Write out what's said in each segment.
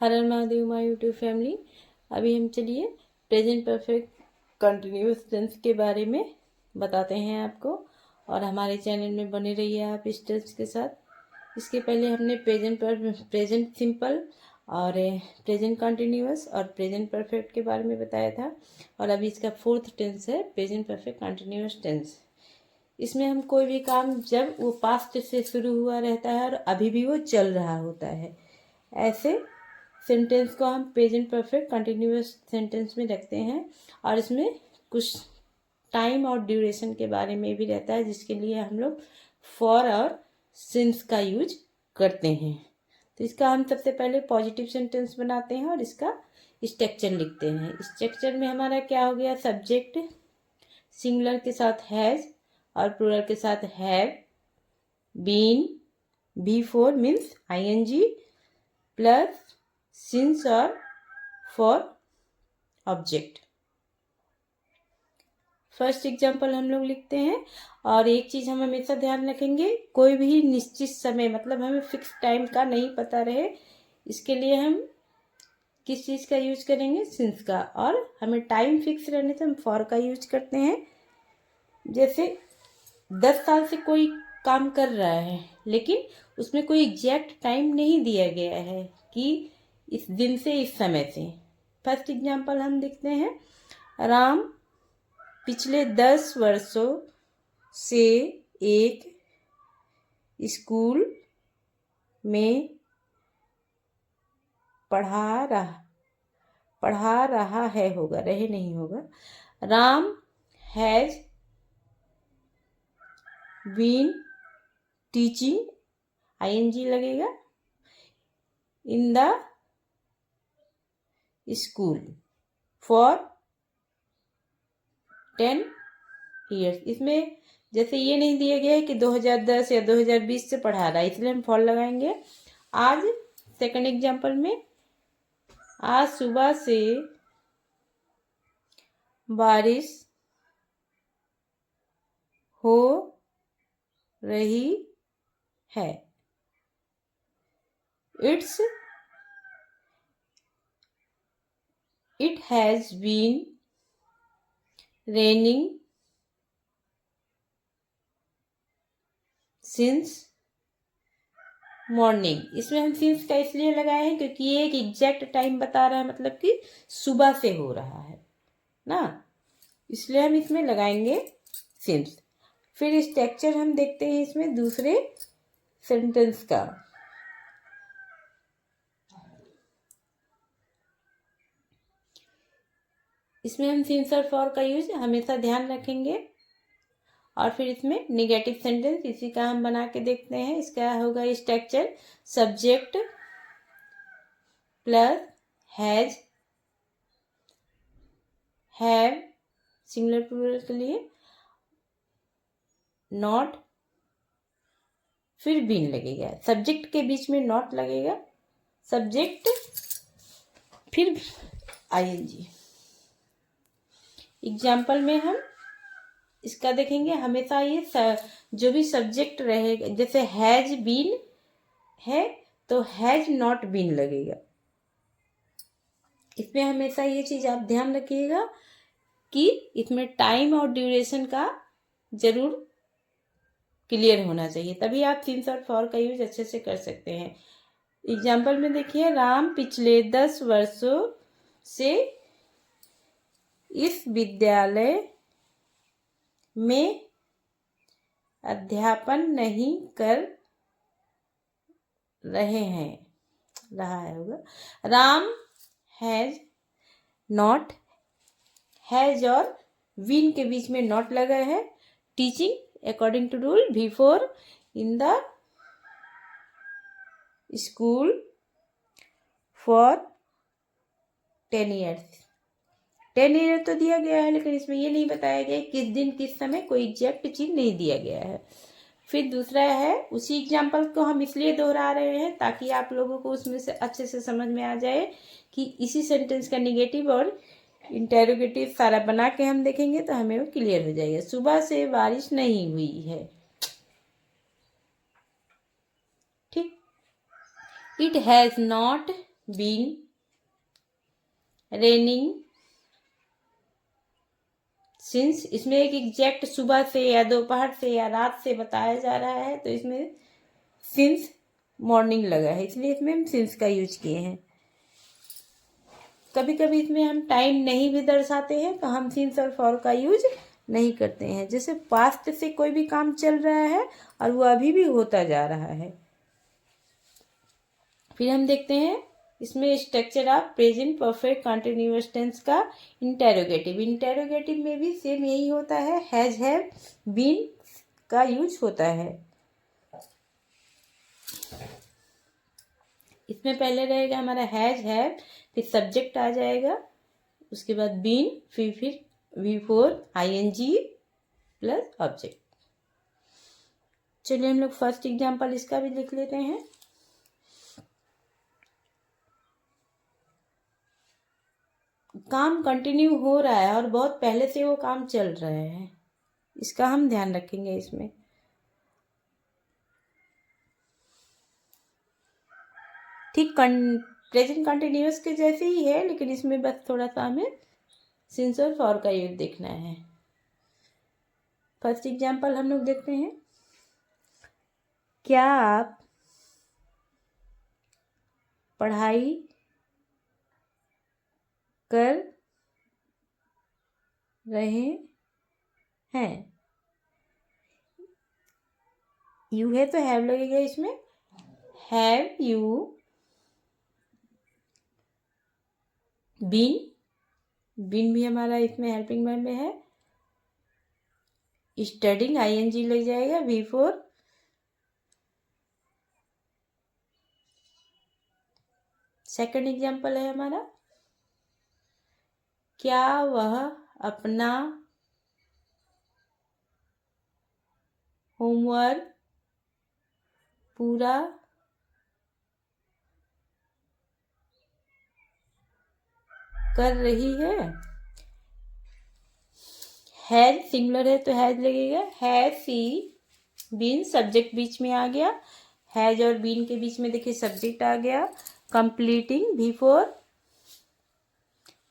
Her her Mahadev my YouTube family. अभी हम चलिए प्रेजेंट परफेक्ट कंटिन्यूअस टेंस के बारे में बताते हैं आपको, और हमारे चैनल में बने रहिए आप इस टेंस के साथ। इसके पहले हमने प्रेजेंट सिंपल और प्रेजेंट कंटिन्यूअस और प्रेजेंट परफेक्ट के बारे में बताया था, और अभी इसका फोर्थ टेंस है प्रेजेंट परफेक्ट कंटिन्यूअस टेंस। इसमें हम कोई भी काम जब वो पास्ट से शुरू हुआ रहता है और अभी भी वो चल रहा होता है, ऐसे सेंटेंस को हम प्रेजेंट परफेक्ट कंटिन्यूअस सेंटेंस में रखते हैं। और इसमें कुछ टाइम और ड्यूरेशन के बारे में भी रहता है, जिसके लिए हम लोग फॉर और सिंस का यूज करते हैं। तो इसका हम सबसे पहले पॉजिटिव सेंटेंस बनाते हैं और इसका स्ट्रक्चर लिखते हैं। स्ट्रक्चर में हमारा क्या हो गया, सब्जेक्ट सिंगुलर के साथ हैज और प्लूरल के साथ have, been B4 means ING plus since और फॉर ऑब्जेक्ट। फर्स्ट एग्जाम्पल हम लोग लिखते हैं। और एक चीज हम हमेशा ध्यान रखेंगे, कोई भी निश्चित समय मतलब हमें फिक्स टाइम का नहीं पता रहे, इसके लिए हम किस चीज का यूज करेंगे, सिंस का। और हमें टाइम फिक्स रहने से हम फॉर का यूज करते हैं। जैसे 10 साल से कोई काम कर रहा है, लेकिन उसमें कोई एग्जैक्ट टाइम नहीं दिया गया है कि इस दिन से इस समय से। फर्स्ट एग्जाम्पल हम देखते हैं, राम पिछले 10 वर्षों से एक स्कूल में पढ़ा रहा है, होगा रहे नहीं होगा। Ram has been teaching ING लगेगा in the school for 10 years। इसमें जैसे ये नहीं दिया गया है कि 2010 या 2020 से पढ़ा रहा है, इसलिए हम फॉर लगाएंगे। आज सेकंड एग्जाम्पल में, आज सुबह से बारिश हो रही है, it has been raining since morning. इसमें हम सिंस का इसलिए लगाए हैं क्योंकि ये एक एग्जैक्ट टाइम बता रहा है, मतलब कि सुबह से हो रहा है ना, इसलिए हम इसमें लगाएंगे सिंस। फिर स्ट्रक्चर हम देखते हैं इसमें दूसरे सेंटेंस का। इसमें हम सिंस और फॉर का यूज हमेशा ध्यान रखेंगे। और फिर इसमें नेगेटिव सेंटेंस इसी का हम बना के देखते हैं। इसका होगा structure, subject plus has, have singular plural के लिए, नॉट, फिर बीन लगेगा। सब्जेक्ट के बीच में नॉट लगेगा, सब्जेक्ट फिर ING। एग्जाम्पल में हम इसका देखेंगे, हमेशा ये जो भी सब्जेक्ट रहेगा, जैसे हैज बीन है तो हैज नॉट बीन लगेगा। इसमें हमेशा ये चीज आप ध्यान रखिएगा कि इसमें टाइम और ड्यूरेशन का जरूर क्लियर होना चाहिए, तभी आप सिंस और फॉर का यूज अच्छे से कर सकते हैं। एग्जाम्पल में देखिए, राम पिछले 10 वर्षों से इस विद्यालय में अध्यापन नहीं कर रहे हैं, रहा है होगा। राम हैज नॉट, हैज और बीन के बीच में नॉट लगा है, teaching according to rule B4 in the school for 10 years। 10 year तो दिया गया है, लेकिन इसमें ये नहीं बताया गया किस दिन किस समय, कोई एग्जैक्ट चीज नहीं दिया गया है। फिर दूसरा है, उसी एग्जाम्पल को हम इसलिए दोहरा रहे हैं ताकि आप लोगों को उसमें से अच्छे से समझ में आ जाए कि इसी सेंटेंस का निगेटिव और इंटेरोगेटिव सारा बना के हम देखेंगे तो हमें वो क्लियर हो जाएगा। सुबह से बारिश नहीं हुई है, ठीक। It has not been, raining, since. इसमें एक एग्जैक्ट सुबह से या दोपहर से या रात से बताया जा रहा है, तो इसमें सिंस मॉर्निंग लगा है, इसलिए इसमें हम सिंस का यूज किए हैं। कभी कभी इसमें हम टाइम नहीं भी दर्शाते हैं तो हम सिंस और फॉर का यूज नहीं करते हैं। जैसे पास्ट से कोई भी काम चल रहा है और वो अभी भी होता जा रहा है। फिर हम देखते हैं इसमें structure of present perfect continuous tense का इंटेरोगेटिव। इंटेरोगेटिव में भी सेम यही होता है, हैज, हैव, बीन का यूज होता है। इसमें पहले रहेगा हमारा हैज, हैव, फिर सब्जेक्ट आ जाएगा, उसके बाद बीन, फिर V4 ING प्लस ऑब्जेक्ट। चलिए हम लोग फर्स्ट एग्जांपल इसका भी लिख लेते हैं। काम कंटिन्यू हो रहा है और बहुत पहले से वो काम चल रहा है, इसका हम ध्यान रखेंगे। इसमें ठीक प्रेजेंट कंटिन्यूअस के जैसे ही है, लेकिन इसमें बस थोड़ा सा हमें सिंस और फॉर का यूज देखना है। फर्स्ट एग्जांपल हम लोग देखते हैं। क्या आप पढ़ाई कर रहे हैं? यू है तो हैव लगेगा इसमें। हैव यू बीन, बीन भी हमारा इसमें हेल्पिंग वर्ब में है। स्टडिंग ING लग जाएगा, V4। सेकंड एग्जांपल है हमारा, क्या वह अपना होमवर्क पूरा कर रही है? हैज सिंगुलर है तो हैज लगेगा। हैज सी बीन, सब्जेक्ट बीच में आ गया। हैज और बीन के बीच में देखिए सब्जेक्ट आ गया। Completing V4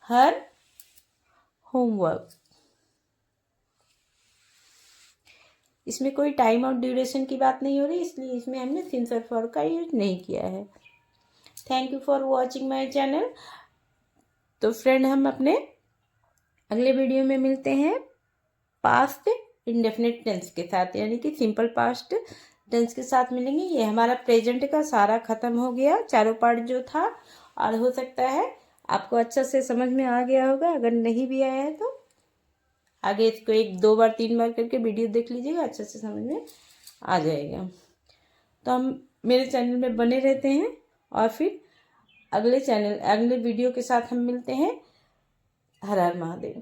her homework. इसमें कोई टाइम और ड्यूरेशन की बात नहीं हो रही, इसलिए इसमें हमने सिंस और फॉर का यूज नहीं किया है। Thank you for watching my channel. तो फ्रेंड, हम अपने अगले वीडियो में मिलते हैं पास्ट इंडेफिनिट टेंस के साथ, यानी कि सिंपल पास्ट टेंस के साथ मिलेंगे। ये हमारा प्रेजेंट का सारा खत्म हो गया, चारों पार्ट जो था। और हो सकता है आपको अच्छा से समझ में आ गया होगा। अगर नहीं भी आया है तो आगे इसको 1-2 बार 3 बार करके वीडियो देख लीजिएगा, अच्छे से समझ में आ जाएगा। तो हम मेरे चैनल में बने रहते हैं और फिर अगले वीडियो के साथ हम मिलते हैं। हर हर महादेव।